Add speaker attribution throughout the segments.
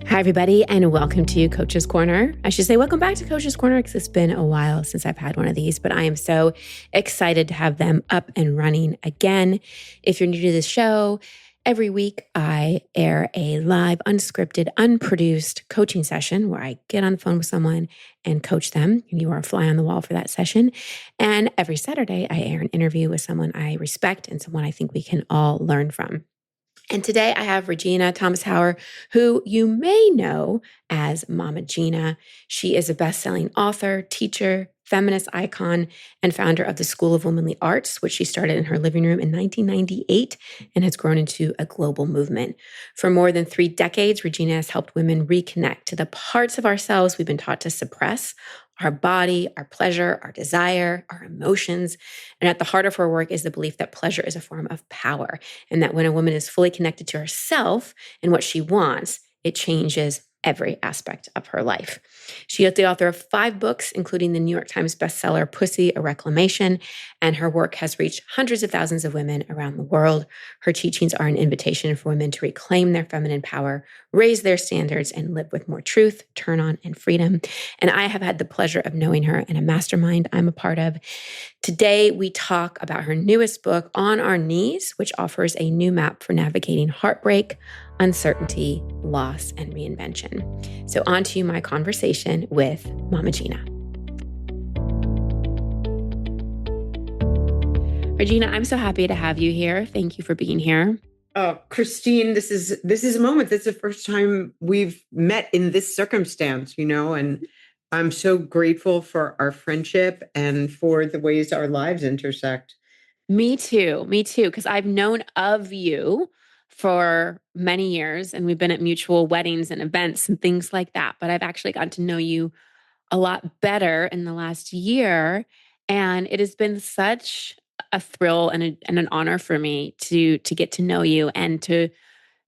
Speaker 1: Hi, everybody, and welcome to Coach's Corner. I should say welcome back to Coach's Corner because it's been a while since I've had one of these, but I am so excited to have them up and running again. If you're new to this show, every week I air a live, unscripted, unproduced coaching session where I get on the phone with someone and coach them. You are a fly on the wall for that session. And every Saturday, I air an interview with someone I respect and someone I think we can all learn from. And today I have Regena Thomashauer, who you may know as Mama Gena. She is a best-selling author, teacher, feminist icon, and founder of the School of Womanly Arts, which she started in her living room in 1998 and has grown into a global movement. For more than 3 decades, Regena has helped women reconnect to the parts of ourselves we've been taught to suppress: our body, our pleasure, our desire, our emotions. And at the heart of her work is the belief that pleasure is a form of power, and that when a woman is fully connected to herself and what she wants, it changes every aspect of her life. She is the author of 5 books, including the New York Times bestseller, Pussy, a Reclamation, and her work has reached hundreds of thousands of women around the world. Her teachings are an invitation for women to reclaim their feminine power, raise their standards, and live with more truth, turn on, and freedom. And I have had the pleasure of knowing her in a mastermind I'm a part of. Today, we talk about her newest book, On Our Knees, which offers a new map for navigating heartbreak, uncertainty, loss, and reinvention. So on to my conversation with Mama Gena. Regena, I'm so happy to have you here. Thank you for being here.
Speaker 2: Oh, Christine, this is a moment. This is the first time we've met in this circumstance, and I'm so grateful for our friendship and for the ways our lives intersect.
Speaker 1: Me too, because I've known of you for many years and we've been at mutual weddings and events and things like that. But I've actually gotten to know you a lot better in the last year. And it has been such a thrill and an honor for me to get to know you and to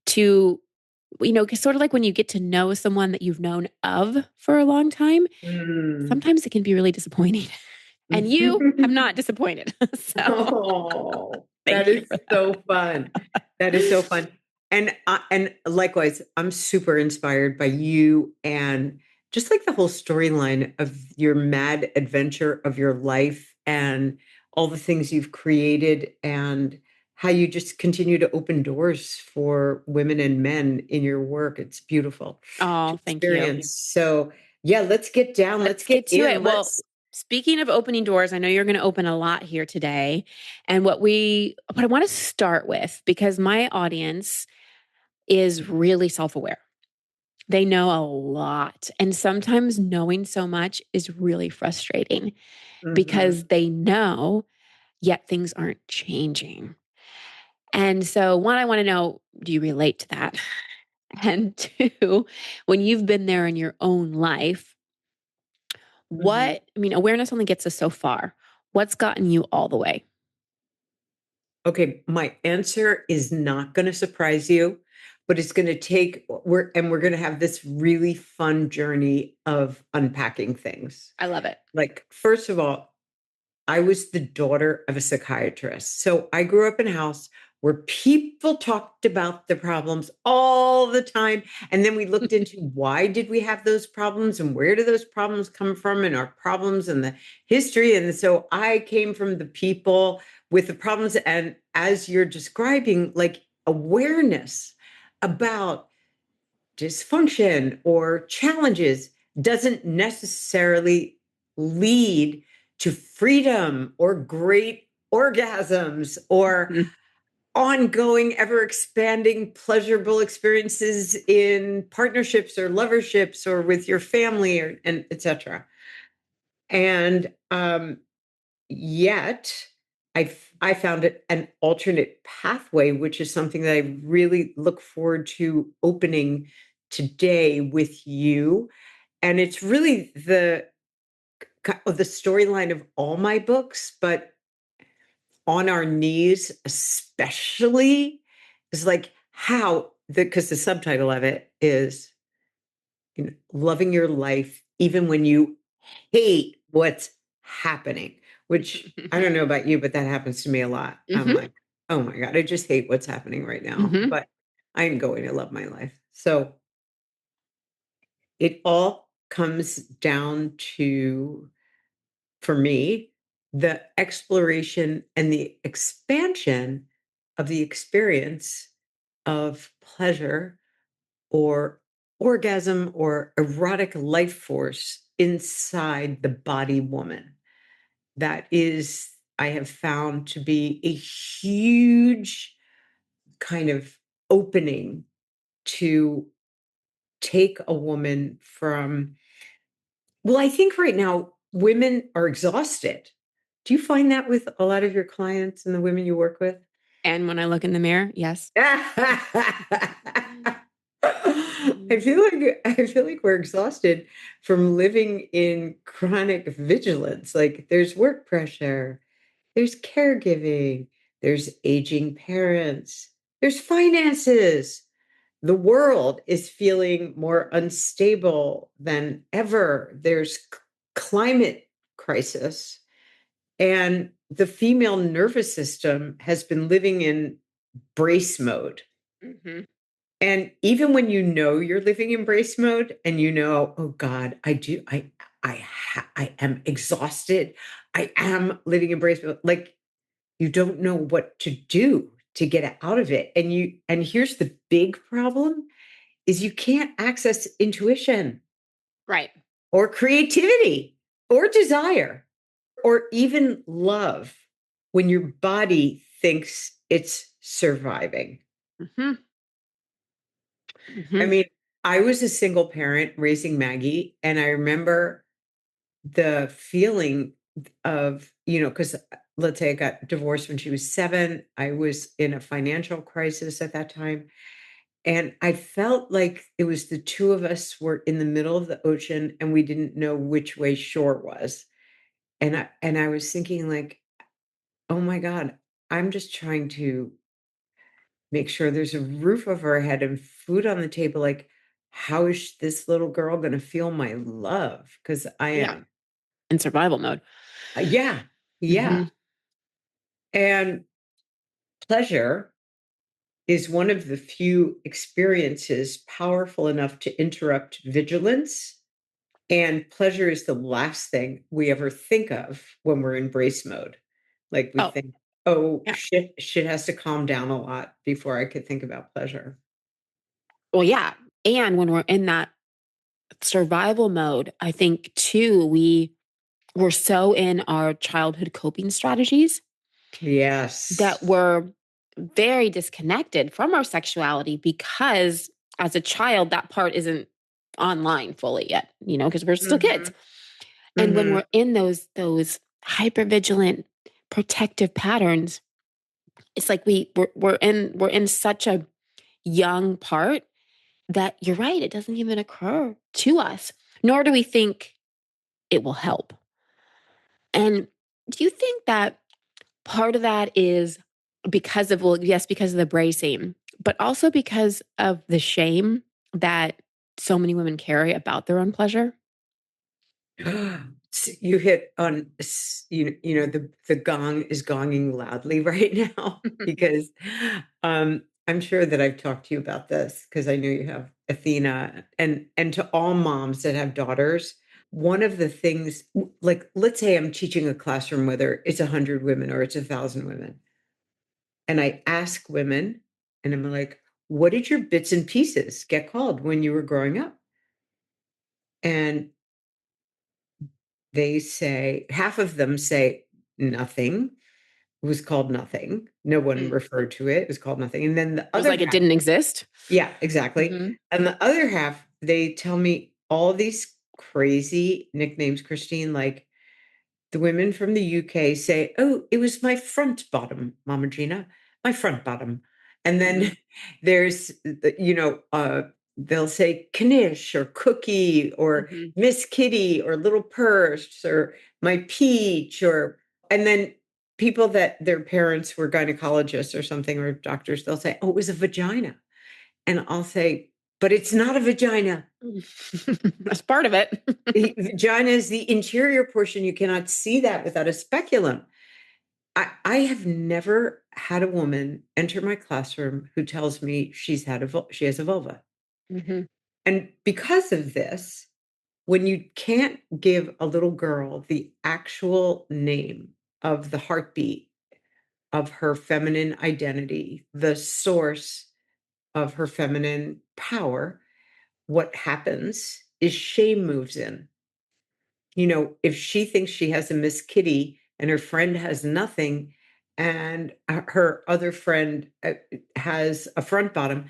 Speaker 1: sort of like when you get to know someone that you've known of for a long time, sometimes it can be really disappointing. And you have not disappointed.
Speaker 2: Oh,
Speaker 1: Thank
Speaker 2: that
Speaker 1: you
Speaker 2: is
Speaker 1: for that.
Speaker 2: so fun. That is so fun. And likewise, I'm super inspired by you and just like the whole storyline of your mad adventure of your life and all the things you've created and how you just continue to open doors for women and men in your work. It's beautiful to
Speaker 1: Oh, thank you.
Speaker 2: experience. So yeah, let's get down. Let's get
Speaker 1: to
Speaker 2: in.
Speaker 1: it. Well, speaking of opening doors, I know you're going to open a lot here today. And what I want to start with, because my audience is really self-aware. They know a lot. And sometimes knowing so much is really frustrating because they know, yet things aren't changing. And so, one, I want to know, do you relate to that? And 2, when you've been there in your own life, awareness only gets us so far. What's gotten you all the way?
Speaker 2: Okay, my answer is not going to surprise you, but it's going to take we're going to have this really fun journey of unpacking things.
Speaker 1: I love it.
Speaker 2: Like, first of all, I was the daughter of a psychiatrist. So I grew up in a house where people talked about the problems all the time. And then we looked into why did we have those problems and where do those problems come from and our problems and the history. And so I came from the people with the problems. And as you're describing, like awareness about dysfunction or challenges doesn't necessarily lead to freedom or great orgasms or ongoing, ever expanding, pleasurable experiences in partnerships or loverships or with your family and etc. And yet I found it an alternate pathway, which is something that I really look forward to opening today with you. And it's really the storyline of all my books, but On Our Knees especially is like how because the subtitle of it is loving your life even when you hate what's happening, which I don't know about you, but that happens to me a lot. I'm like, oh my God, I just hate what's happening right now, but I'm going to love my life. So it all comes down to, for me, the exploration and the expansion of the experience of pleasure or orgasm or erotic life force inside the body woman. That is, I have found to be a huge kind of opening to take a woman from, well, I think right now women are exhausted. Do you find that with a lot of your clients and the women you work with?
Speaker 1: And when I look in the mirror, yes.
Speaker 2: I feel like we're exhausted from living in chronic vigilance. Like there's work pressure, there's caregiving, there's aging parents, there's finances. The world is feeling more unstable than ever. There's climate crisis. And the female nervous system has been living in brace mode.
Speaker 1: Mhm.
Speaker 2: And even when you know you're living in brace mode and you know, oh God, I am exhausted. I am living in brace mode. Like you don't know what to do to get out of it. And here's the big problem is you can't access intuition
Speaker 1: Right.
Speaker 2: or creativity or desire or even love when your body thinks it's surviving.
Speaker 1: Mhm.
Speaker 2: I
Speaker 1: Mhm.
Speaker 2: mean, I was a single parent raising Maggie, and I remember the feeling of, because let's say I got divorced when she was 7. I was in a financial crisis at that time. And I felt like it was the two of us were in the middle of the ocean and we didn't know which way shore was. And I was thinking like, oh my God, I'm just trying to make sure there's a roof over her head and food on the table. Like, how is this little girl going to feel my love? Because I
Speaker 1: Yeah.
Speaker 2: am.
Speaker 1: In survival mode.
Speaker 2: Yeah. Yeah.
Speaker 1: Mhm.
Speaker 2: And pleasure is one of the few experiences powerful enough to interrupt vigilance. And pleasure is the last thing we ever think of when we're in brace mode. Like we
Speaker 1: Oh,
Speaker 2: think, oh,
Speaker 1: yeah.
Speaker 2: shit has to calm down a lot before I could think about pleasure.
Speaker 1: Well, yeah. And when we're in that survival mode, I think too, we're so in our childhood coping strategies that
Speaker 2: Yes.
Speaker 1: we're very disconnected from our sexuality because as a child, that part isn't online fully yet, because we're still kids.
Speaker 2: Mhm.
Speaker 1: And when
Speaker 2: Mhm.
Speaker 1: we're in those hyper vigilant protective patterns, it's like we're in such a young part that you're right, it doesn't even occur to us, nor do we think it will help. And do you think that part of that is because of, well, yes, because of the bracing, but also because of the shame that so many women carry about their own pleasure?
Speaker 2: You hit on the gong is gonging loudly right now because I'm sure that I've talked to you about this because I know you have Athena and to all moms that have daughters, one of the things like let's say I'm teaching a classroom whether it's 100 women or it's 1,000 women, and I ask women and I'm like, what did your bits and pieces get called when you were growing up? And they say half of them say nothing. It was called nothing. No one
Speaker 1: Mm.
Speaker 2: referred to it. It was called nothing. And then the
Speaker 1: It was
Speaker 2: other
Speaker 1: like it
Speaker 2: half,
Speaker 1: didn't exist.
Speaker 2: yeah, exactly.
Speaker 1: Hmm.
Speaker 2: And the other half, they tell me all these crazy nicknames, Christine, like the women from the UK say, "Oh, it was my front bottom, Mama Gena, my front bottom." And
Speaker 1: Hmm.
Speaker 2: then there's, they'll say Knish or Cookie or
Speaker 1: Hmm.
Speaker 2: Miss Kitty or Little Purse or my peach or, and then people that their parents were gynecologists or something or doctors, they'll say, "Oh, it was a vagina." And I'll say, "But it's not a vagina.
Speaker 1: That's part of it.
Speaker 2: The vagina is the interior portion. You cannot see that without a speculum." I have never had a woman enter my classroom who tells me she has a vulva.
Speaker 1: Hmm.
Speaker 2: And because of this, when you can't give a little girl the actual name of the heartbeat of her feminine identity, the source of her feminine power, what happens is shame moves in. If she thinks she has a Miss Kitty and her friend has nothing, and her other friend has a front bottom,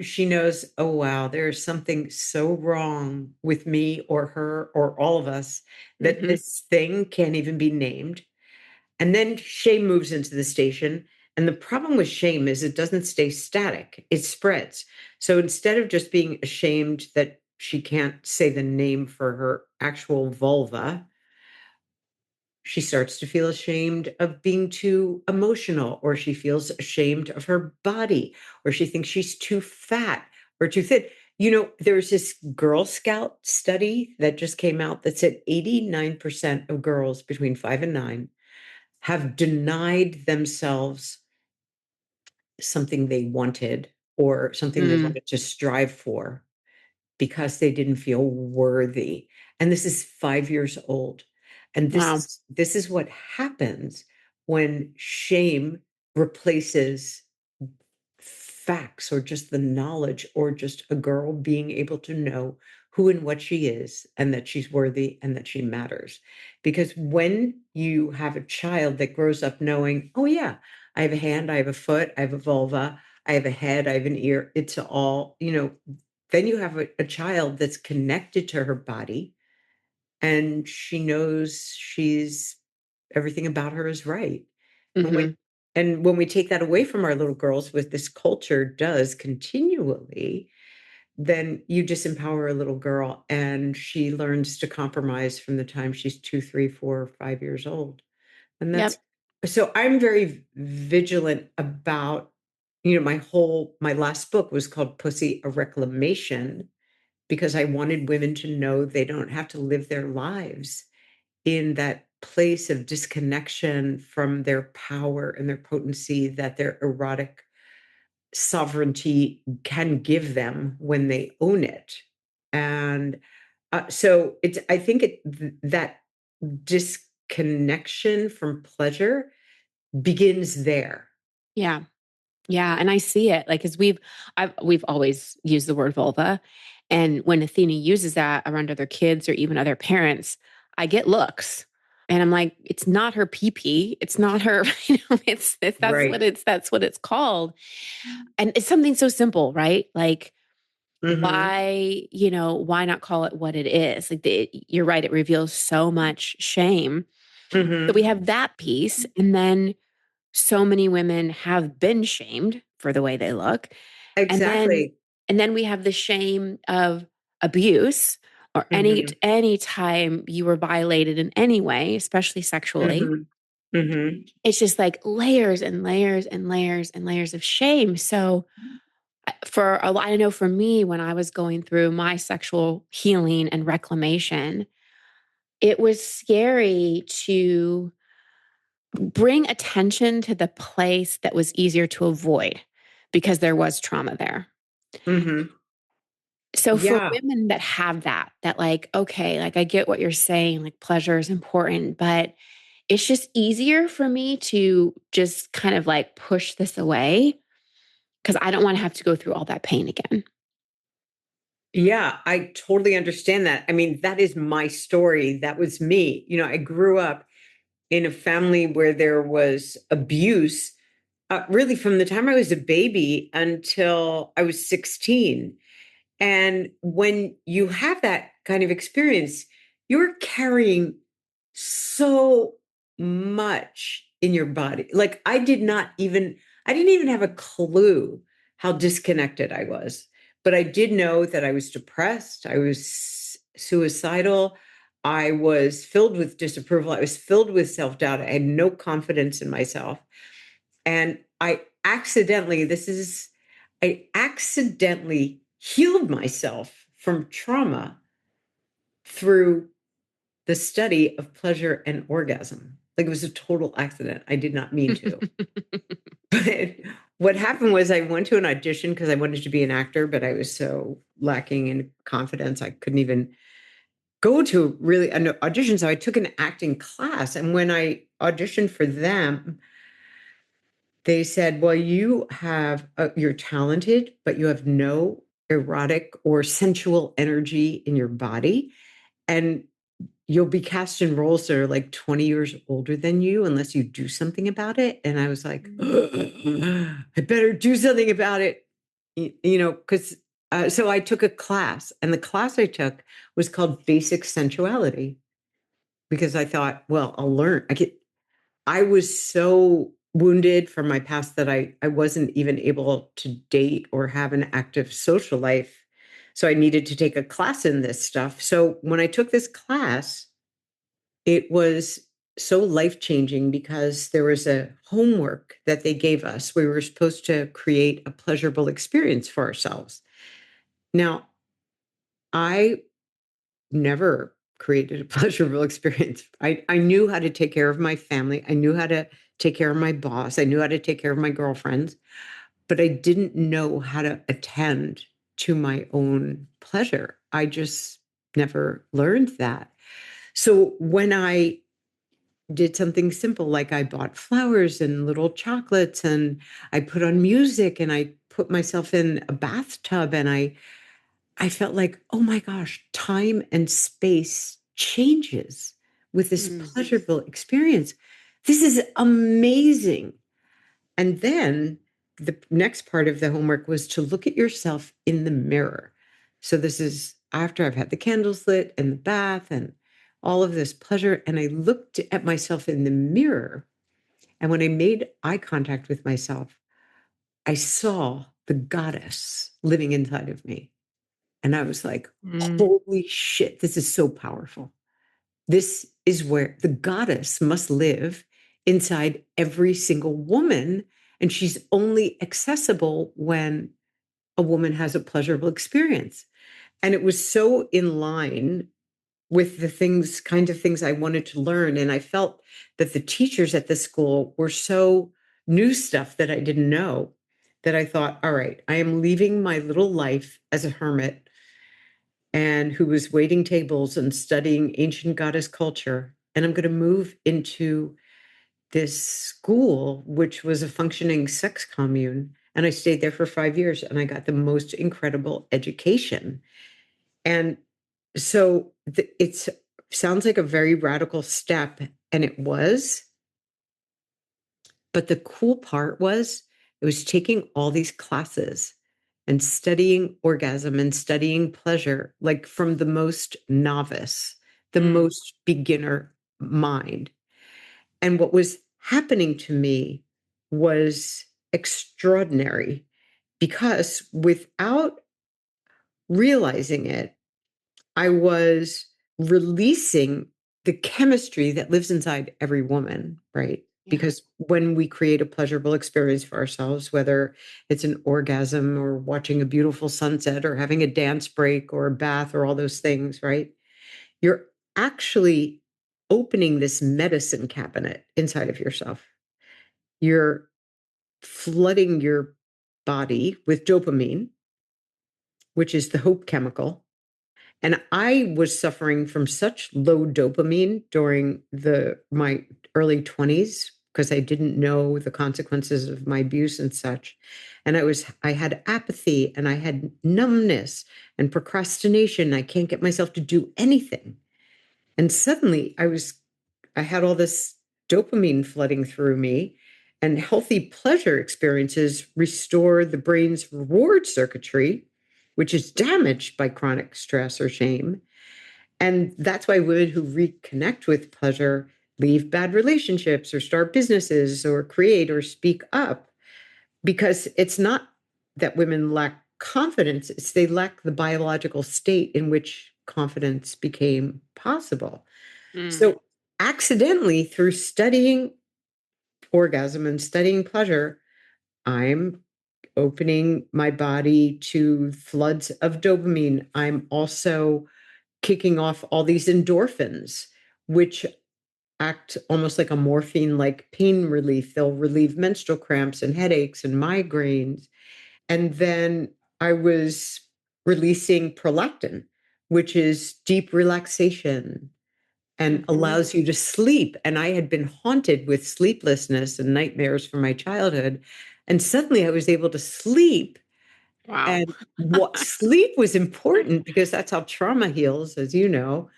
Speaker 2: she knows, oh, wow, there's something so wrong with me or her or all of us that
Speaker 1: Hmm.
Speaker 2: this thing can't even be named. And then shame moves into the station. And the problem with shame is it doesn't stay static, it spreads. So instead of just being ashamed that she can't say the name for her actual vulva, she starts to feel ashamed of being too emotional, or she feels ashamed of her body, or she thinks she's too fat or too thin. There's this Girl Scout study that just came out that said 89% of girls between 5 and 9 have denied themselves something they wanted or something they
Speaker 1: Mm.
Speaker 2: wanted to strive for because they didn't feel worthy. And this is 5 years old. And this
Speaker 1: Wow.
Speaker 2: is this is what happens when shame replaces facts or just the knowledge or just a girl being able to know who and what she is and that she's worthy and that she matters. Because when you have a child that grows up knowing, oh, yeah, I have a hand, I have a foot, I have a vulva, I have a head, I have an ear, it's all, then you have a child that's connected to her body and she knows everything about her is right. And when
Speaker 1: Hmm.
Speaker 2: and when we take that away from our little girls, what this culture does continually, then you disempower a little girl and she learns to compromise from the time she's 2, 3, 4, 5 years old. And that's
Speaker 1: Yep.
Speaker 2: so I'm very vigilant about, my last book was called Pussy, a Reclamation, because I wanted women to know they don't have to live their lives in that place of disconnection from their power and their potency that their erotic sovereignty can give them when they own it. And so I think that disconnection from pleasure begins there.
Speaker 1: Yeah. Yeah. And I see it like, we've always used the word vulva. And when Athena uses that around other kids or even other parents, I get looks. And I'm like, it's not her pee pee. It's not her,
Speaker 2: Right.
Speaker 1: that's what it's called. And it's something so simple, right? Like,
Speaker 2: Hmm.
Speaker 1: why not call it what it is? Like, you're right. It reveals so much shame. So we
Speaker 2: Hmm.
Speaker 1: have that piece. And then so many women have been shamed for the way they look. And then
Speaker 2: Exactly.
Speaker 1: we have the shame of abuse or
Speaker 2: Hmm.
Speaker 1: any time you were violated in any way, especially sexually.
Speaker 2: Hmm. Hmm.
Speaker 1: It's just like layers and layers and layers and layers of shame. So I know for me, when I was going through my sexual healing and reclamation, it was scary to bring attention to the place that was easier to avoid because there was trauma there.
Speaker 2: Hmm.
Speaker 1: So for
Speaker 2: Yeah.
Speaker 1: women that have that like, okay, like I get what you're saying, like pleasure is important, but it's just easier for me to just kind of like push this away because I don't want to have to go through all that pain again.
Speaker 2: Yeah, I totally understand that. I mean, that is my story. That was me. I grew up in a family where there was abuse, really from the time I was a baby until I was 16. And when you have that kind of experience, you're carrying so much in your body. Like I didn't even have a clue how disconnected I was. But I did know that I was depressed, I was suicidal, I was filled with disapproval, I was filled with self-doubt, I had no confidence in myself. And I accidentally healed myself from trauma through the study of pleasure and orgasm. Like it was a total accident. I did not mean to. But what happened was I went to an audition because I wanted to be an actor, but I was so lacking in confidence. I couldn't even go to really an audition. So I took an acting class. And when I auditioned for them, they said, well, you're talented, but you have no erotic or sensual energy in your body. And you'll be cast in roles that are like 20 years older than you unless you do something about it. And I was like, I better do something about it, because so I took a class, and the class I took was called Basic Sensuality because I thought, well, I'll learn. I was so wounded from my past that I wasn't even able to date or have an active social life. So I needed to take a class in this stuff. So when I took this class, it was so life-changing because there was a homework that they gave us. We were supposed to create a pleasurable experience for ourselves. Now, I never created a pleasurable experience. I knew how to take care of my family. I knew how to take care of my boss. I knew how to take care of my girlfriends, but I didn't know how to attend to my own pleasure. I just never learned that. So when I did something simple, like I bought flowers and little chocolates, and I put on music, and I put myself in a bathtub, and I felt like, oh my gosh, time and space changes with this
Speaker 1: Mm.
Speaker 2: pleasurable experience. This is amazing. And then the next part of the homework was to look at yourself in the mirror. So this is after I've had the candles lit and the bath and all of this pleasure. And I looked at myself in the mirror. And when I made eye contact with myself, I saw the goddess living inside of me. And I was like,
Speaker 1: Mm.
Speaker 2: holy shit, this is so powerful. This is where the goddess must live inside every single woman. And she's only accessible when a woman has a pleasurable experience. And it was so in line with the kind of things I wanted to learn. And I felt that the teachers at the school were so new stuff that I didn't know that I thought, all right, I am leaving my little life as a hermit and who was waiting tables and studying ancient goddess culture. And I'm going to move into this school, which was a functioning sex commune. And I stayed there for 5 years, and I got the most incredible education. And so it sounds like a very radical step, and it was. But the cool part was it was taking all these classes and studying orgasm and studying pleasure, like from the most novice, the
Speaker 1: Mm.
Speaker 2: most beginner mind. And what was happening to me was extraordinary because without realizing it, I was releasing the chemistry that lives inside every woman, right?
Speaker 1: Yeah.
Speaker 2: Because when we create a pleasurable experience for ourselves, whether it's an orgasm or watching a beautiful sunset or having a dance break or a bath or all those things, right? You're actually opening this medicine cabinet inside of yourself. You're flooding your body with dopamine, which is the hope chemical. And I was suffering from such low dopamine during my early 20s because I didn't know the consequences of my abuse and such. And I had apathy, and I had numbness and procrastination. I can't get myself to do anything. And suddenly I had all this dopamine flooding through me, and healthy pleasure experiences restore the brain's reward circuitry, which is damaged by chronic stress or shame. And that's why women who reconnect with pleasure leave bad relationships or start businesses or create or speak up, because it's not that women lack confidence, it's they lack the biological state in which confidence became possible.
Speaker 1: Mm.
Speaker 2: So, accidentally, through studying orgasm and studying pleasure, I'm opening my body to floods of dopamine. I'm also kicking off all these endorphins, which act almost like a morphine like pain relief. They'll relieve menstrual cramps and headaches and migraines. And then I was releasing prolactin, which is deep relaxation and
Speaker 1: Mhm.
Speaker 2: allows you to sleep. And I had been haunted with sleeplessness and nightmares from my childhood. And suddenly I was able to sleep.
Speaker 1: Wow.
Speaker 2: And what sleep was important because that's how trauma heals, as you know.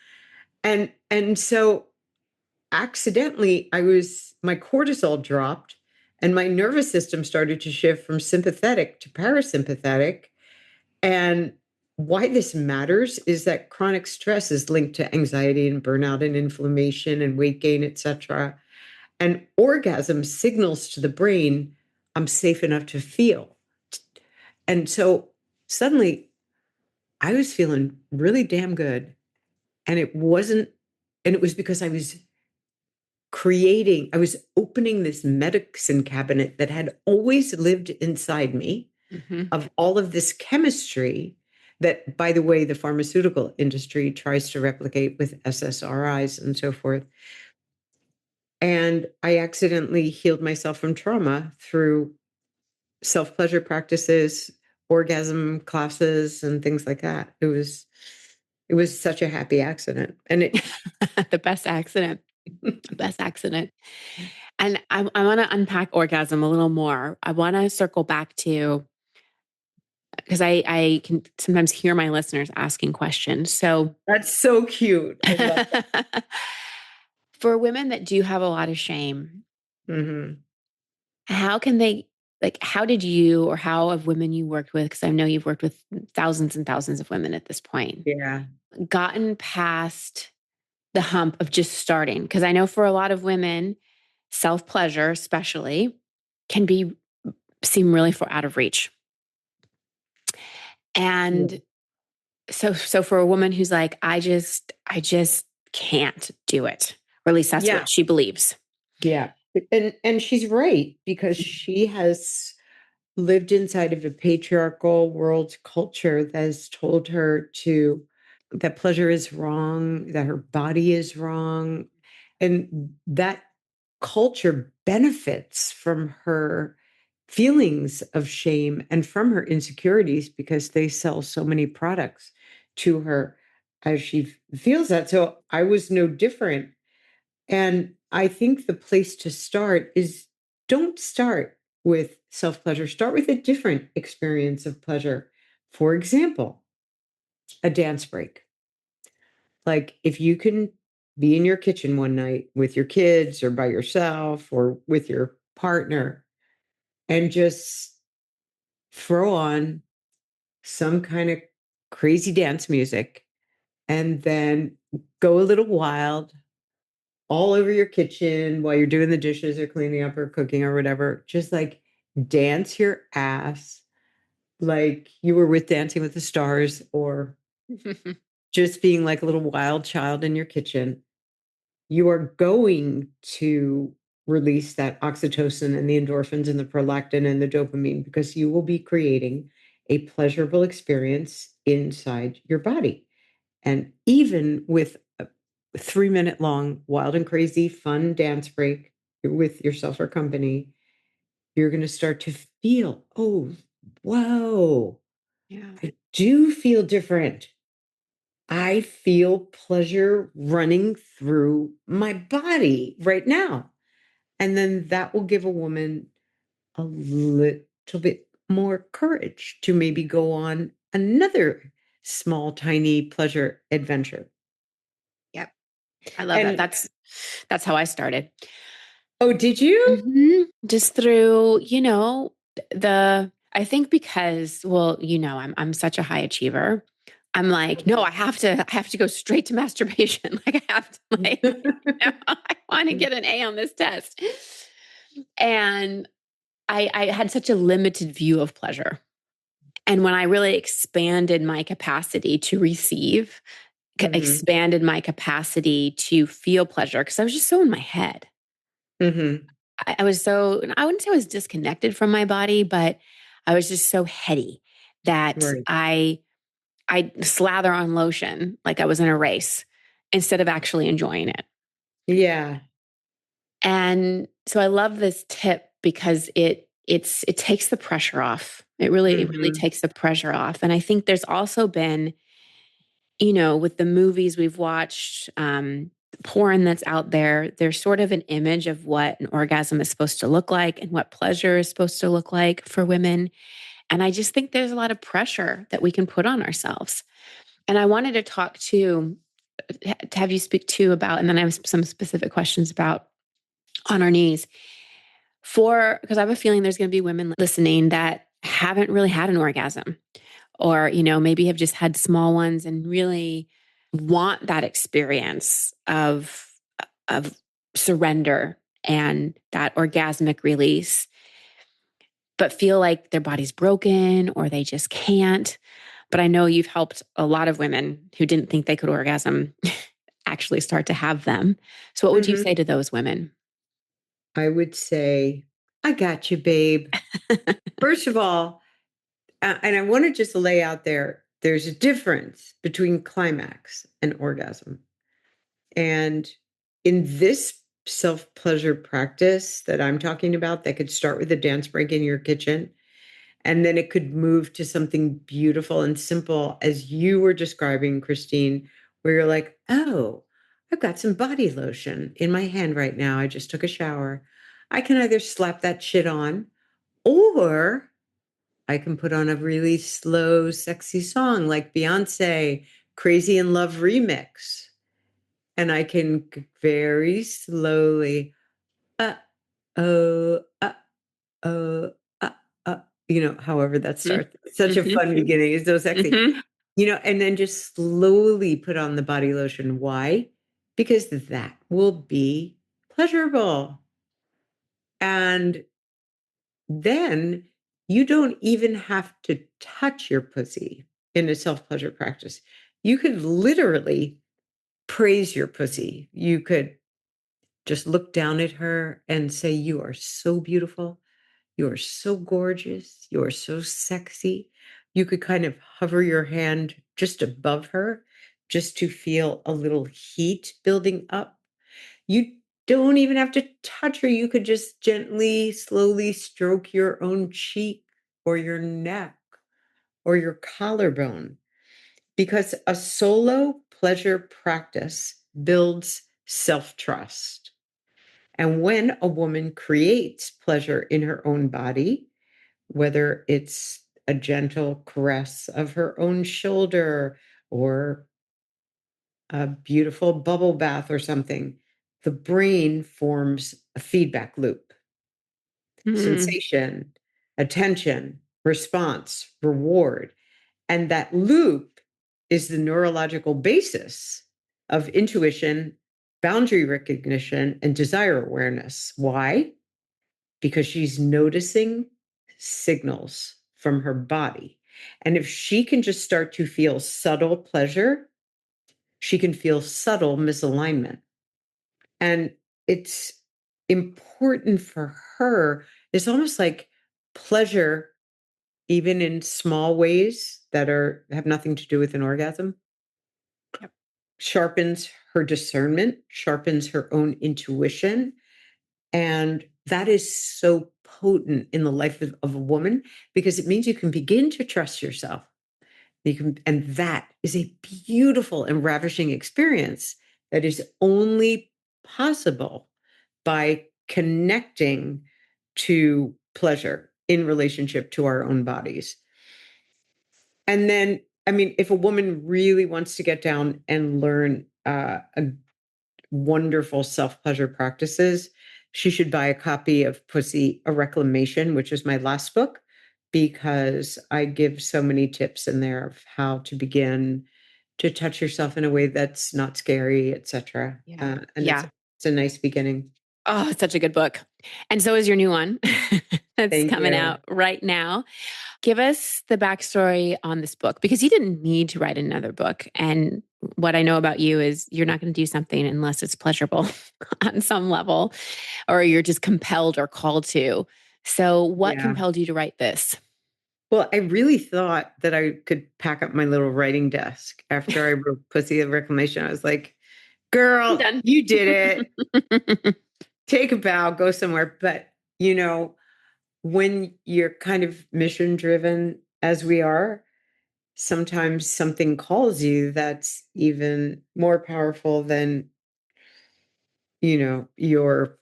Speaker 2: And so accidentally my cortisol dropped and my nervous system started to shift from sympathetic to parasympathetic. And why this matters is that chronic stress is linked to anxiety and burnout and inflammation and weight gain, etc. And orgasm signals to the brain, I'm safe enough to feel. And so suddenly I was feeling really damn good. And it was because I was opening this medicine cabinet that had always lived inside me
Speaker 1: Mhm.
Speaker 2: of all of this chemistry that, by the way, the pharmaceutical industry tries to replicate with SSRIs and so forth. And I accidentally healed myself from trauma through self pleasure practices, orgasm classes, and things like that. It was such a happy accident, and it.
Speaker 1: The best accident. Best accident. And I want to unpack orgasm a little more. I want to circle back to because I can sometimes hear my listeners asking questions. So
Speaker 2: That's so cute. I love that.
Speaker 1: for women that do have a lot of shame,
Speaker 2: Hmm.
Speaker 1: how can they like how did you or how have women you worked with, because I know you've worked with thousands and thousands of women at this point,
Speaker 2: Yeah.
Speaker 1: gotten past the hump of just starting? Because I know for a lot of women, self-pleasure especially can be seem really far out of reach.
Speaker 2: Yeah.
Speaker 1: And so for a woman who's like, I just can't do it, or at least that's
Speaker 2: Yeah.
Speaker 1: what she believes.
Speaker 2: Yeah. And she's right because she has lived inside of a patriarchal world culture that has told her to that pleasure is wrong, that her body is wrong. And that culture benefits from her feelings of shame and from her insecurities because they sell so many products to her as she feels that. So I was no different. And I think the place to start is don't start with self pleasure, start with a different experience of pleasure. For example, a dance break. Like if you can be in your kitchen one night with your kids or by yourself or with your partner and just throw on some kind of crazy dance music and then go a little wild all over your kitchen while you're doing the dishes or cleaning up or cooking or whatever. Just like dance your ass like you were with Dancing with the Stars or just being like a little wild child in your kitchen. You are going to release that oxytocin and the endorphins and the prolactin and the dopamine because you will be creating a pleasurable experience inside your body. And even with a 3-minute long, wild and crazy, fun dance break with yourself or company, you're going to start to feel, oh, whoa,
Speaker 1: Yeah.
Speaker 2: I do feel different. I feel pleasure running through my body right now. And then that will give a woman a little bit more courage to maybe go on another small, tiny pleasure adventure.
Speaker 1: Yep. I love that.
Speaker 2: And
Speaker 1: That's how I started.
Speaker 2: oh, did you?
Speaker 1: Just through, I think because, well, I'm such a high achiever. I'm like, no, I have to go straight to masturbation. Like I have to I want to get an A on this test. And I had such a limited view of pleasure. And when I really expanded my capacity to receive,
Speaker 2: Hmm.
Speaker 1: expanded my capacity to feel pleasure, because I was just so in my head.
Speaker 2: Hmm.
Speaker 1: I was so, I wouldn't say I was disconnected from my body, but I was just so heady that
Speaker 2: Right.
Speaker 1: I slather on lotion like I was in a race instead of actually enjoying it.
Speaker 2: Yeah.
Speaker 1: And so I love this tip because it takes the pressure off. It really
Speaker 2: Mhm.
Speaker 1: takes the pressure off. And I think there's also been, with the movies we've watched, porn that's out there, there's sort of an image of what an orgasm is supposed to look like and what pleasure is supposed to look like for women. And I just think there's a lot of pressure that we can put on ourselves. And I wanted to talk to have you speak to about, and then I have some specific questions about on our knees because I have a feeling there's going to be women listening that haven't really had an orgasm or, maybe have just had small ones and really want that experience of surrender and that orgasmic release, but feel like their body's broken or they just can't. But I know you've helped a lot of women who didn't think they could orgasm actually start to have them. So what would you
Speaker 2: Mhm.
Speaker 1: say to those women?
Speaker 2: I would say, I got you, babe. First of all, and I want to just lay out there's a difference between climax and orgasm. And in this self pleasure practice that I'm talking about, that could start with a dance break in your kitchen, and then it could move to something beautiful and simple, as you were describing, Christine, where you're like, oh, I've got some body lotion in my hand right now. I just took a shower. I can either slap that shit on, or I can put on a really slow, sexy song like Beyonce, Crazy in Love remix. And I can very slowly, uh oh, uh, uh, however that starts. It's such a
Speaker 1: Mm-hmm.
Speaker 2: fun beginning. It's so sexy.
Speaker 1: Mm-hmm.
Speaker 2: And then just slowly put on the body lotion. Why? Because that will be pleasurable. And then you don't even have to touch your pussy in a self pleasure practice. You could literally praise your pussy. You could just look down at her and say, you are so beautiful. You are so gorgeous. You are so sexy. You could kind of hover your hand just above her just to feel a little heat building up. You don't even have to touch her. You could just gently, slowly stroke your own cheek or your neck or your collarbone, because a solo pleasure practice builds self trust. And when a woman creates pleasure in her own body, whether it's a gentle caress of her own shoulder or a beautiful bubble bath or something, the brain forms a feedback loop:
Speaker 1: Mm-hmm.
Speaker 2: sensation, attention, response, reward. And that loop is the neurological basis of intuition, boundary recognition, and desire awareness. Why? Because she's noticing signals from her body. And if she can just start to feel subtle pleasure, she can feel subtle misalignment. And it's important for her. It's almost like pleasure, even in small ways that have nothing to do with an orgasm,
Speaker 1: Yep.
Speaker 2: sharpens her discernment, sharpens her own intuition. And that is so potent in the life of a woman, because it means you can begin to trust yourself. And that is a beautiful and ravishing experience that is only possible by connecting to pleasure in relationship to our own bodies. And then, I mean, if a woman really wants to get down and learn a wonderful self pleasure practices, she should buy a copy of Pussy, a Reclamation, which is my last book, because I give so many tips in there of how to begin to touch yourself in a way that's not scary, etc.
Speaker 1: Yeah.
Speaker 2: And
Speaker 1: Yeah.
Speaker 2: it's a nice beginning.
Speaker 1: Oh, it's such a good book. And so is your new one that's
Speaker 2: Thank
Speaker 1: coming
Speaker 2: you.
Speaker 1: out right now. Give us the backstory on this book because you didn't need to write another book. And what I know about you is you're not going to do something unless it's pleasurable on some level, or you're just compelled or called to. So, what
Speaker 2: Yeah.
Speaker 1: compelled you to write this?
Speaker 2: Well, I really thought that I could pack up my little writing desk after I wrote Pussy of Reclamation. I was like,
Speaker 1: I'm
Speaker 2: girl,
Speaker 1: done.
Speaker 2: you did it. Take a bow, go somewhere. But, you know, when you're kind of mission driven as we are, sometimes something calls you that's even more powerful than, your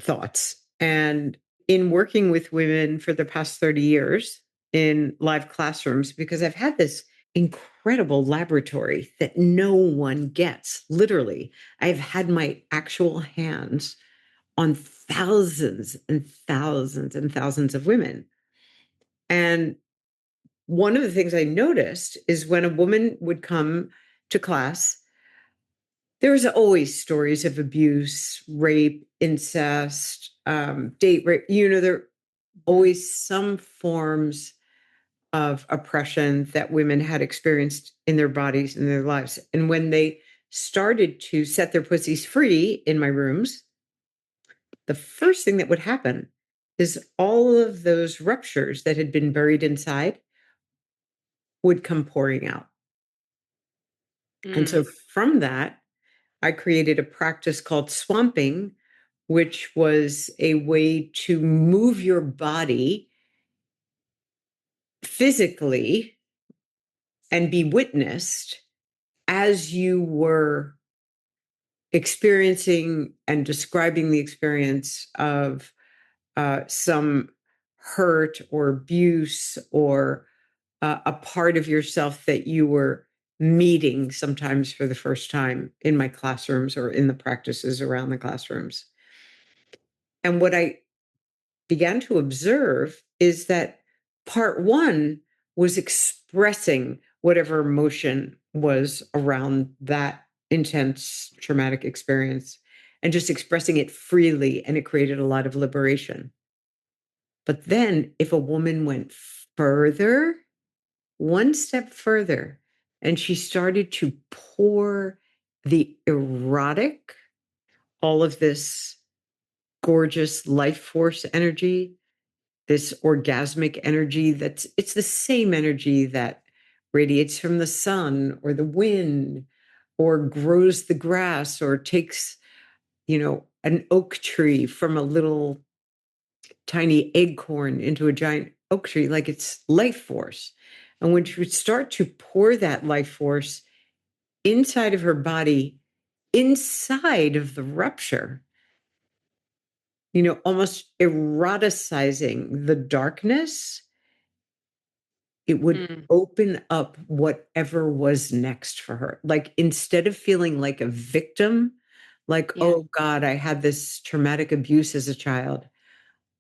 Speaker 2: thoughts. And in working with women for the past 30 years in live classrooms, because I've had this incredible laboratory that no one gets. Literally, I've had my actual hands on thousands and thousands and thousands of women. And one of the things I noticed is when a woman would come to class, there was always stories of abuse, rape, incest, date rape. There are always some forms of oppression that women had experienced in their bodies and their lives. And when they started to set their pussies free in my rooms, the first thing that would happen is all of those ruptures that had been buried inside would come pouring out. And so
Speaker 1: Mm.
Speaker 2: from that, I created a practice called swamping, which was a way to move your body physically and be witnessed as you were experiencing and describing the experience of some hurt or abuse or a part of yourself that you were meeting sometimes for the first time in my classrooms or in the practices around the classrooms. And what I began to observe is that part one was expressing whatever emotion was around that intense traumatic experience and just expressing it freely. And it created a lot of liberation. But then if a woman went further, one step further, and she started to pour the erotic, all of this gorgeous life force energy, this orgasmic energy it's the same energy that radiates from the sun or the wind or grows the grass or takes, an oak tree from a little tiny acorn into a giant oak tree, like it's life force. And when she would start to pour that life force inside of her body, inside of the rupture, almost eroticizing the darkness, it would
Speaker 1: Mm.
Speaker 2: open up whatever was next for her. Like instead of feeling like a victim, like,
Speaker 1: Yeah.
Speaker 2: oh God, I had this traumatic abuse as a child,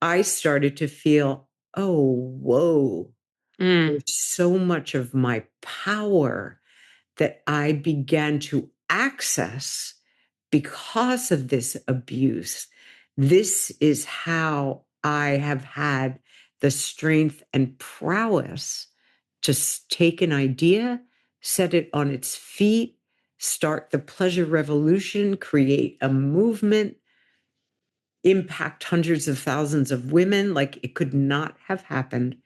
Speaker 2: I started to feel, oh, whoa,
Speaker 1: Mm.
Speaker 2: there's so much of my power that I began to access because of this abuse. This is how I have had the strength and prowess to take an idea, set it on its feet, start the pleasure revolution, create a movement, impact hundreds of thousands of women. Like it could not have happened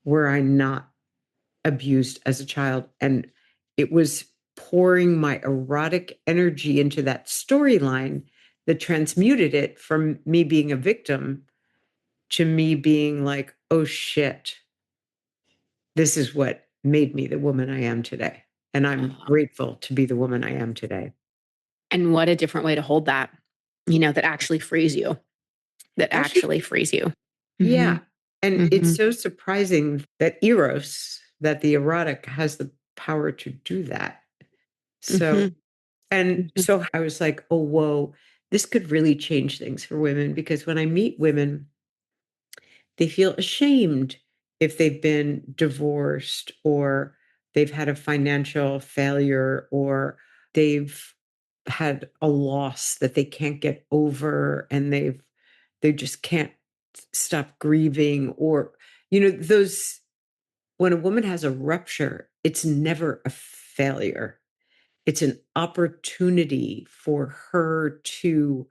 Speaker 2: were I not abused as a child. And it was pouring my erotic energy into that storyline that transmuted it from me being a victim to me being like, oh shit, this is what made me the woman I am today. And I'm
Speaker 1: Oh,
Speaker 2: grateful to be the woman I am today.
Speaker 1: and what a different way to hold that, that actually frees you, that
Speaker 2: Actually,
Speaker 1: actually frees you. Hmm.
Speaker 2: yeah. And
Speaker 1: Hmm.
Speaker 2: it's so surprising that Eros, that the erotic has the power to do that. So,
Speaker 1: Hmm.
Speaker 2: and
Speaker 1: Hmm.
Speaker 2: so I was like, oh, whoa, this could really change things for women because when I meet women, they feel ashamed if they've been divorced or they've had a financial failure or they've had a loss that they can't get over and they just can't stop grieving or those when a woman has a rupture, it's never a failure. It's an opportunity for her to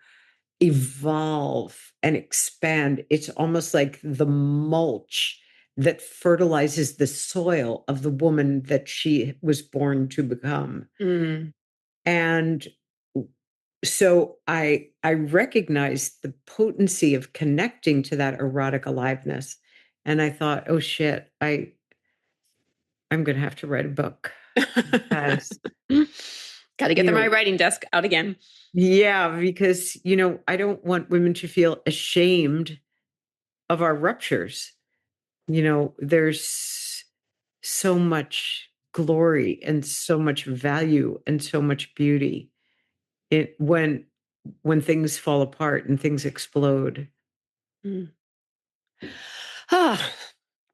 Speaker 2: evolve and expand. It's almost like the mulch that fertilizes the soil of the woman that she was born to become.
Speaker 1: Mm.
Speaker 2: And so I recognized the potency of connecting to that erotic aliveness. And I thought, oh shit, I'm gonna have to write a book because
Speaker 1: Got to get
Speaker 2: you
Speaker 1: my
Speaker 2: know,
Speaker 1: writing desk out again.
Speaker 2: yeah, because I don't want women to feel ashamed of our ruptures. There's so much glory and so much value and so much beauty it when things fall apart and things explode.
Speaker 1: Mm. Ah,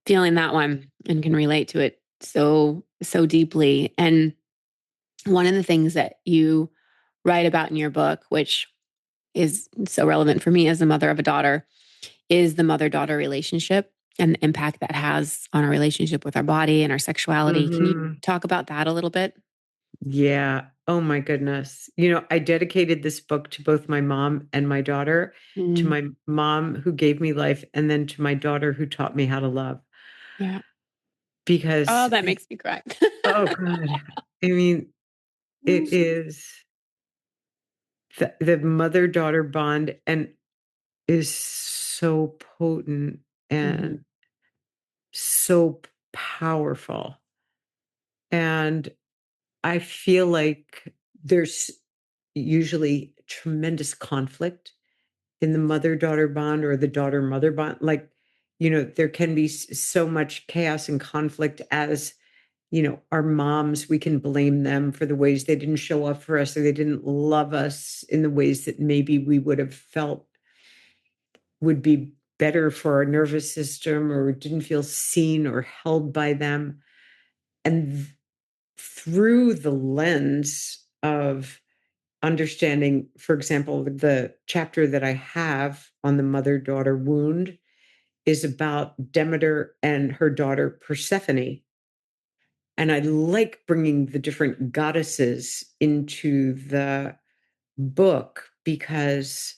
Speaker 1: feeling that one and can relate to it so deeply. And one of the things that you write about in your book, which is so relevant for me as a mother of a daughter, is the mother-daughter relationship and the impact that has on our relationship with our body and our sexuality. Can you
Speaker 2: Mhm.
Speaker 1: talk about that a little bit?
Speaker 2: Yeah. Oh my goodness. I dedicated this book to both my mom and my daughter, to
Speaker 1: Mm,
Speaker 2: my mom who gave me life, and then to my daughter who taught me how to love.
Speaker 1: yeah. Oh,
Speaker 2: Because,
Speaker 1: that makes me cry.
Speaker 2: oh God, I mean, it is the mother daughter bond and is so potent
Speaker 1: Mhm,
Speaker 2: and so powerful. And I feel like there's usually tremendous conflict in the mother daughter bond or the daughter mother bond. Like, there can be so much chaos and conflict as, our moms, we can blame them for the ways they didn't show up for us or they didn't love us in the ways that maybe we would have felt would be better for our nervous system or didn't feel seen or held by them. And through the lens of understanding, for example, the chapter that I have on the mother daughter wound is about Demeter and her daughter Persephone. And I like bringing the different goddesses into the book because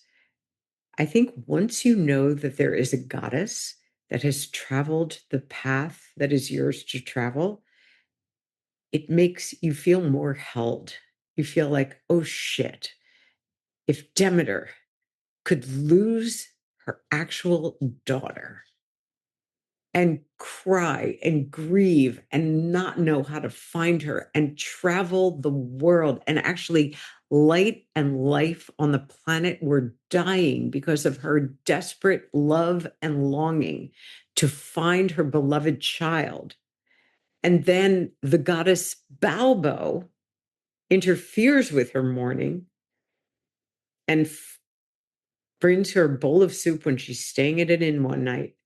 Speaker 2: I think once you know that there is a goddess that has traveled the path that is yours to travel, it makes you feel more held. You feel like, oh shit, if Demeter could lose her actual daughter and cry and grieve and not know how to find her and travel the world and actually light and life on the planet were dying because of her desperate love and longing to find her beloved child. And then the goddess Balbo interferes with her mourning and brings her a bowl of soup when she's staying at an inn one night,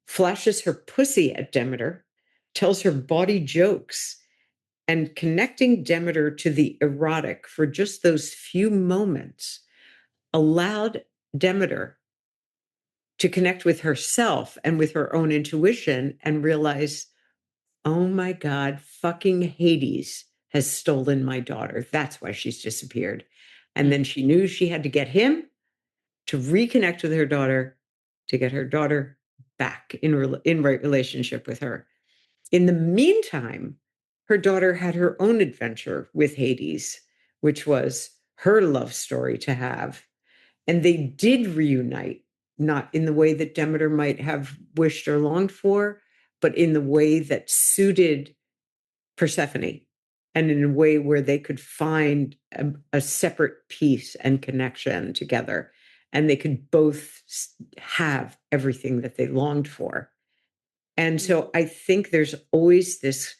Speaker 2: flashes her pussy at Demeter, tells her bawdy jokes, and connecting Demeter to the erotic for just those few moments allowed Demeter to connect with herself and with her own intuition and realize, oh my God, fucking Hades has stolen my daughter. That's why she's disappeared. And then she knew she had to get him to reconnect with her daughter, to get her daughter back in right relationship with her. In the meantime, her daughter had her own adventure with Hades, which was her love story to have. And they did reunite, not in the way that Demeter might have wished or longed for, but in the way that suited Persephone and in a way where they could find a separate peace and connection together. And they could both have everything that they longed for. And so I think there's always this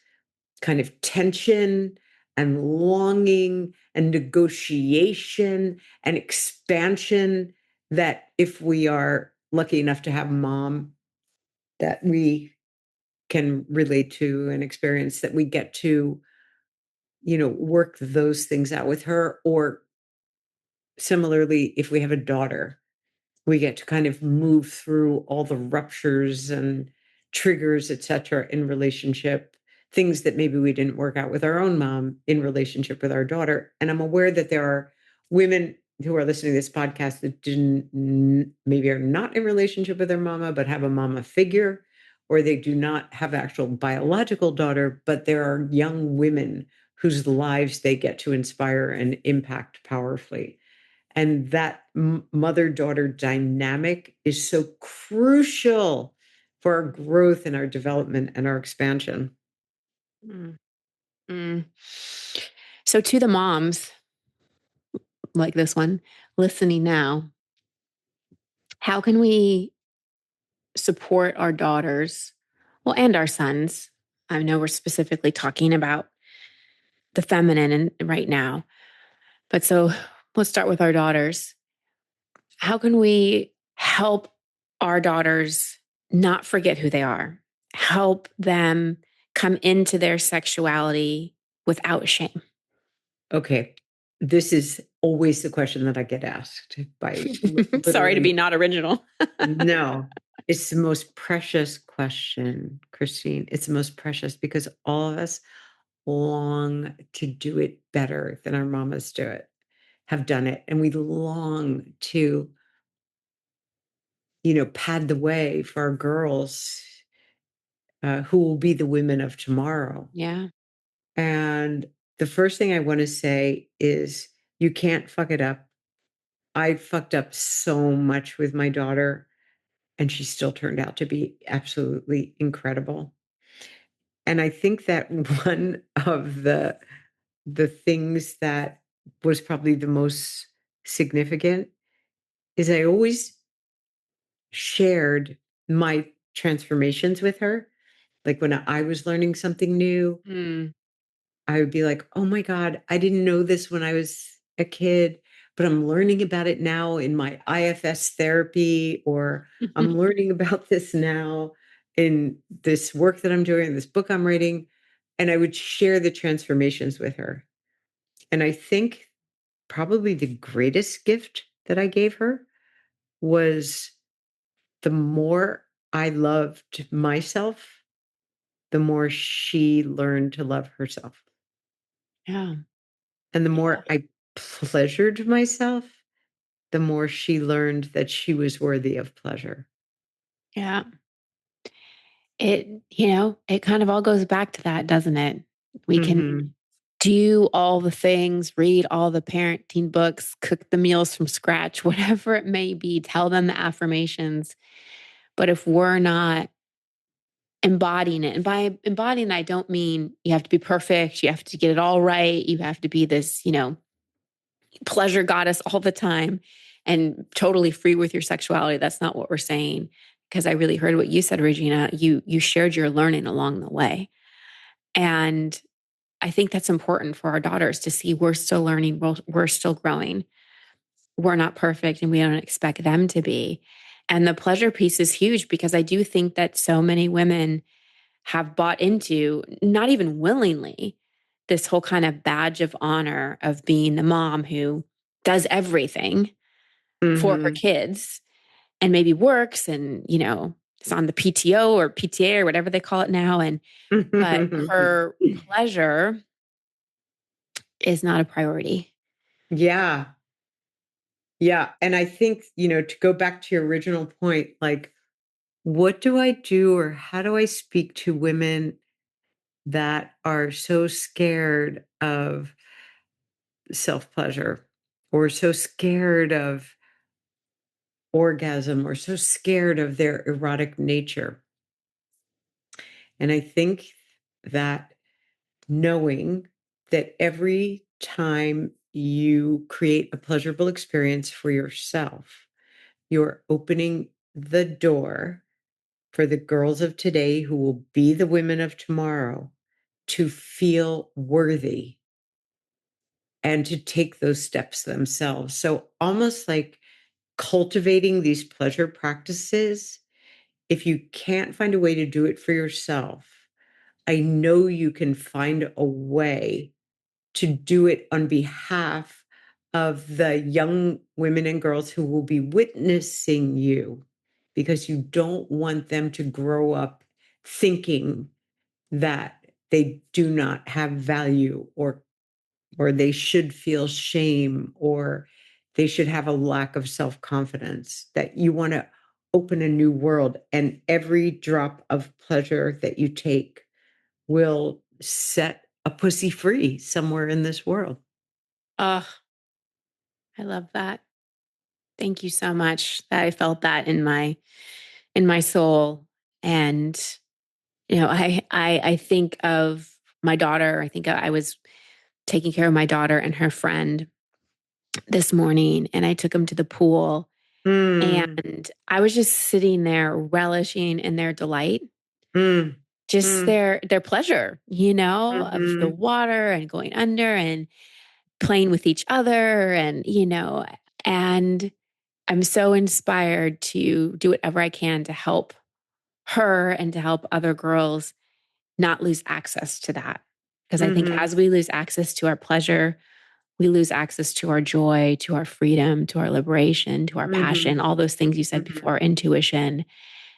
Speaker 2: kind of tension and longing and negotiation and expansion that if we are lucky enough to have a mom that we can relate to and experience, that we get to work those things out with her. Or similarly, if we have a daughter, we get to kind of move through all the ruptures and triggers, et cetera, in relationship, things that maybe we didn't work out with our own mom in relationship with our daughter. And I'm aware that there are women who are listening to this podcast that maybe are not in relationship with their mama, but have a mama figure, or they do not have actual biological daughter, but there are young women whose lives they get to inspire and impact powerfully. And that mother-daughter dynamic is so crucial for our growth and our development and our expansion.
Speaker 1: Mm, mm. So to the moms like this one listening now, how can we support our daughters, well, and our sons? I know we're specifically talking about the feminine and right now, but so let's start with our daughters. How can we help our daughters not forget who they are? Help them come into their sexuality without shame.
Speaker 2: Okay. This is always the question that I get asked by
Speaker 1: Sorry to be
Speaker 2: literally.
Speaker 1: not original.
Speaker 2: No, it's the most precious question, Christine. It's the most precious because all of us long to do it better than our mamas do it, have done it. And we long to, pad the way for our girls who will be the women of tomorrow.
Speaker 1: Yeah.
Speaker 2: And the first thing I want to say is you can't fuck it up. I fucked up so much with my daughter, and she still turned out to be absolutely incredible. And I think that one of the things that was probably the most significant is I always shared my transformations with her. Like when I was learning something new,
Speaker 1: Mm.
Speaker 2: I would be like, "Oh my god, I didn't know this when I was a kid, but I'm learning about it now in my IFS therapy, or I'm learning about this now in this work that I'm doing, this book I'm writing." And I would share the transformations with her. And I think probably the greatest gift that I gave her was the more I loved myself, the more she learned to love herself.
Speaker 1: Yeah.
Speaker 2: And the
Speaker 1: Yeah.
Speaker 2: more I pleasured myself, the more she learned that she was worthy of pleasure.
Speaker 1: Yeah. It kind of all goes back to that, doesn't it? We can
Speaker 2: Mhm.
Speaker 1: do all the things, read all the parenting books, cook the meals from scratch, whatever it may be, tell them the affirmations. But if we're not embodying it, and by embodying, I don't mean you have to be perfect, you have to get it all right, you have to be this, pleasure goddess all the time and totally free with your sexuality. That's not what we're saying. Because I really heard what you said, Regina. You shared your learning along the way. And I think that's important for our daughters to see we're still learning, we're still growing. We're not perfect and we don't expect them to be. And the pleasure piece is huge because I do think that so many women have bought into, not even willingly, this whole kind of badge of honor of being the mom who does everything for her
Speaker 2: Mhm.
Speaker 1: kids and maybe works and, it's on the PTO or PTA or whatever they call it now. But her pleasure is not a priority.
Speaker 2: Yeah. Yeah, and I think, to go back to your original point, like, what do I do or how do I speak to women that are so scared of self-pleasure or so scared of orgasm or so scared of their erotic nature? And I think that knowing that every time you create a pleasurable experience for yourself, you're opening the door for the girls of today who will be the women of tomorrow to feel worthy and to take those steps themselves. So, almost like cultivating these pleasure practices, if you can't find a way to do it for yourself, I know you can find a way to do it on behalf of the young women and girls who will be witnessing you, because you don't want them to grow up thinking that they do not have value, or they should feel shame, or they should have a lack of self-confidence. That you want to open a new world, and every drop of pleasure that you take will set a pussy free somewhere in this world.
Speaker 1: Oh, I love that. Thank you so much. I felt that in my soul. And I think of my daughter. I think I was taking care of my daughter and her friend this morning, and I took them to the pool,
Speaker 2: Mm,
Speaker 1: and I was just sitting there relishing in their delight,
Speaker 2: mm,
Speaker 1: just
Speaker 2: mm,
Speaker 1: their pleasure, of the
Speaker 2: mhm,
Speaker 1: water and going under and playing with each other, and and I'm so inspired to do whatever I can to help her and to help other girls not lose access to that. Because I think
Speaker 2: mhm,
Speaker 1: as we lose access to our pleasure, we lose access to our joy, to our freedom, to our liberation, to our passion,
Speaker 2: mhm,
Speaker 1: all those things you said
Speaker 2: mhm.
Speaker 1: before, intuition,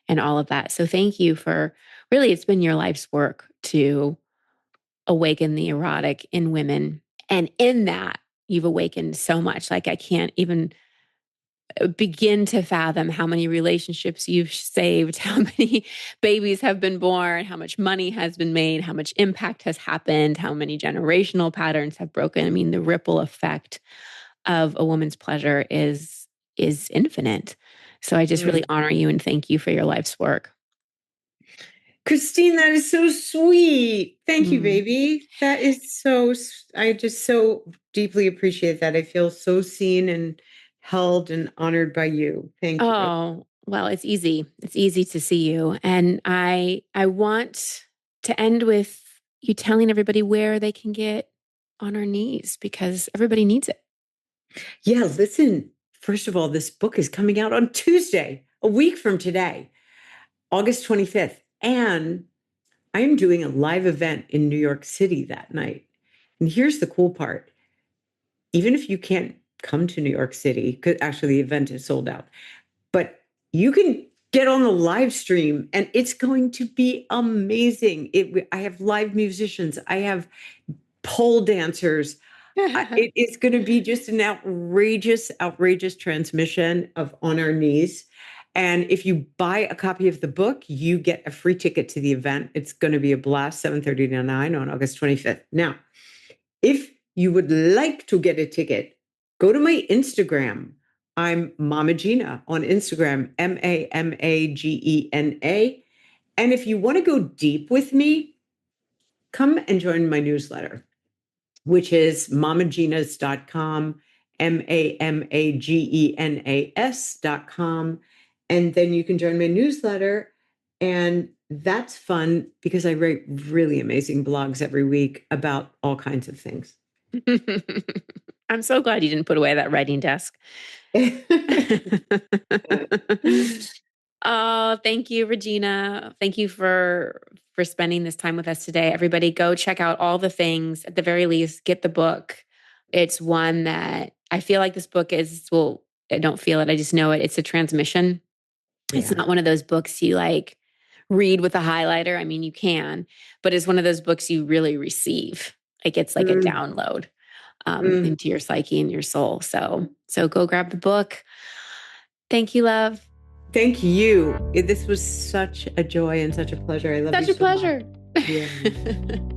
Speaker 1: and all of that. So thank you for really, it's been your life's work to awaken the erotic in women. And in that, you've awakened so much. Like, I can't even begin to fathom how many relationships you've saved, how many babies have been born, how much money has been made, how much impact has happened, how many generational patterns have broken. I mean, the ripple effect of a woman's pleasure is infinite. So I just really
Speaker 2: Mm.
Speaker 1: honor you and thank you for your life's work.
Speaker 2: Christine, that is so sweet. Thank you,
Speaker 1: Mm.
Speaker 2: baby. That is so, I just so deeply appreciate that. I feel so seen and held and honored by you. Thank you.
Speaker 1: Oh, well, it's easy. It's easy to see you. And I want to end with you telling everybody where they can get on our knees because everybody needs it.
Speaker 2: Yeah, listen, first of all, this book is coming out on Tuesday, a week from today, August 25th. And I am doing a live event in New York City that night. And here's the cool part. Even if you can't come to New York City, because actually the event is sold out, but you can get on the live stream and it's going to be amazing. I have live musicians, I have pole dancers. It is going to be just an outrageous, outrageous transmission of On Our Knees. And if you buy a copy of the book, you get a free ticket to the event. It's going to be a blast, 7:30 to 9 on August 25th. Now, if you would like to get a ticket, go to my Instagram. I'm Mama Gena on Instagram, Mamagena. And if you want to go deep with me, come and join my newsletter, which is mamagenas.com, mamagenas.com. And then you can join my newsletter. And that's fun because I write really amazing blogs every week about all kinds of things.
Speaker 1: I'm so glad you didn't put away that writing desk. Oh, thank you, Regina. Thank you for spending this time with us today. Everybody go check out all the things. At the very least, get the book. It's one that I feel like this book is, well, I don't feel it. I just know it. It's a transmission. It's
Speaker 2: Yeah.
Speaker 1: not one of those books you like read with a highlighter. I mean, you can, but it's one of those books you really receive. Like it's like a
Speaker 2: Mm,
Speaker 1: download
Speaker 2: mm.
Speaker 1: into your psyche and your soul. So go grab the book. Thank you, love.
Speaker 2: Thank you. This was such a joy and such a pleasure. I love you
Speaker 1: Such a
Speaker 2: so much.
Speaker 1: pleasure.
Speaker 2: Yeah.